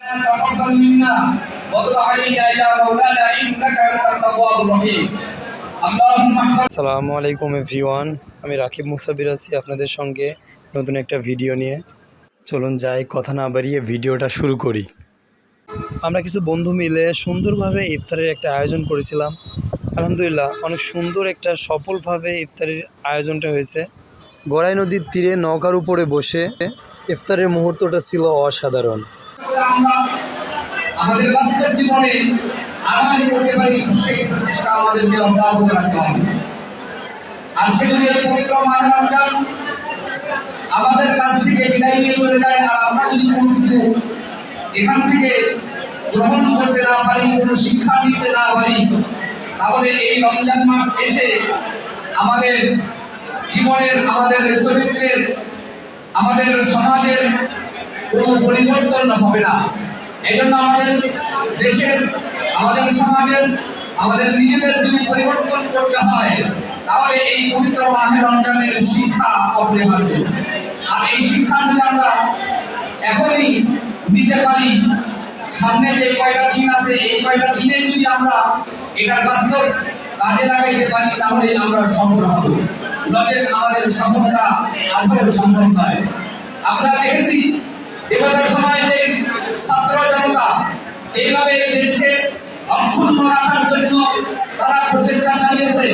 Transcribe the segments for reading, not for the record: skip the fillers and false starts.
تقبل منا وتب علينا يا مولانا إنك أنت التواب الرحيم আসসালামু আলাইকুম এভরিওয়ান, আমি রাকিব মুসাবির আছি আপনাদের সঙ্গে নতুন একটা ভিডিও নিয়ে। চলুন যাই, কথা না বাড়িয়ে ভিডিওটা শুরু করি। আমরা কিছু বন্ধু মিলে সুন্দরভাবে ইফতারের একটা আয়োজন করেছিলাম। আলহামদুলিল্লাহ, অনেক সুন্দর একটা সফলভাবে ইফতারের আয়োজনটা হয়েছে। গড়াই নদীর তীরে নৌকার উপরে বসে ইফতারের মুহূর্তটা ছিল অসাধারণ। আমাদের বাস্তব জীবনে আদায় করতে পারি সেই প্রচেষ্টা আমাদেরকে অব্যাহত রাখতে হবে। আজকে যদি এই পবিত্র মাহে রমজান আমাদের কাছ থেকে বিদায় নিয়ে চলে যায় আর আমরা যদি কোনো কিছু এখান থেকে গ্রহণ করতে না পারি, কোনো শিক্ষা নিতে না পারি, তাহলে এই রমজান মাস এসে আমাদের জীবনের, আমাদের চরিত্রের, আমাদের সমাজের কোনো পরিবর্তন হবে না। এই জন্য আমাদের দেশের, আমাদের সমাজের, আমাদের নিজেদের যদি পরিবর্তন করতে হয় তাহলে এই পবিত্র মাহে রমজানের শিক্ষা অপরিহার্য। আর এই শিক্ষা যদি আমরা এখনই নিতে পারি, সামনে যে কয়টা দিন আছে এই কয়টা দিনে যদি আমরা এটার বাস্তব কাজে লাগাইতে পারি তাহলে আমরা সফল হব। নচেৎ আমাদের সফলতা আদৌ সম্ভব নয়। আমরা দেখেছি এবারের সময় যে ছাত্র জনতা যেভাবে এই দেশকে অক্ষুণ্ণ রাখার জন্য তারা প্রচেষ্টা চালিয়েছে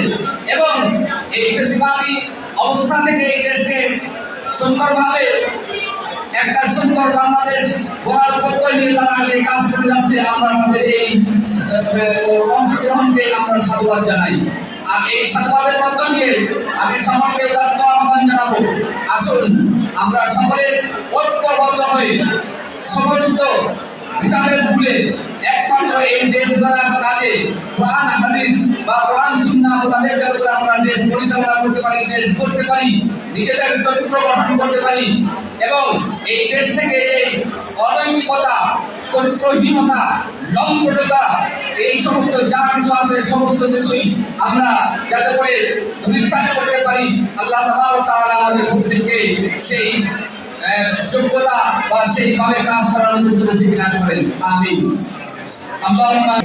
এবং এই ফেসিবাদী অবস্থা থেকে এই দেশকে সুন্দরভাবে একটা সুন্দর বাংলাদেশ গড়ার প্রত্যয় নিয়ে তারা যে কাজ করে যাচ্ছে, আমরা আমাদের এই অংশগ্রহণকে আমরা সাধুবাদ জানাই। আর এই সাধুবাদের মধ্য দিয়ে আমি সকলকে উদাত্ত আহ্বান জানাবো, আসুন আমরা সকলে ঐক্যবদ্ধ হয়ে সমস্ত ভিতরের ভুলে একমাত্র এই দেশ গড়ার কাজে কোরআন হাদিস বা কোরআন সুন্নাহ মোতাবেক যাতে করে আমরা দেশ পরিচালনা করতে পারি, দেশ করতে পারি, নিজেদের চরিত্র গঠন করতে পারি এবং এই দেশ থেকে যে অনৈতিকতা, চরিত্রহীনতা, লম্পটতা, এই সমস্ত যা কিছু আছে সমস্ত কিছুই আমরা যাতে করে নিঃশ্বাস করতে পারি, আল্লাহ তাআলা আমাদের প্রত্যেককে সেই যোগ্যতা বা সেইভাবে কাজ করার মতো তৌফিক দান করেন। আমিন। আল্লাহুম্মা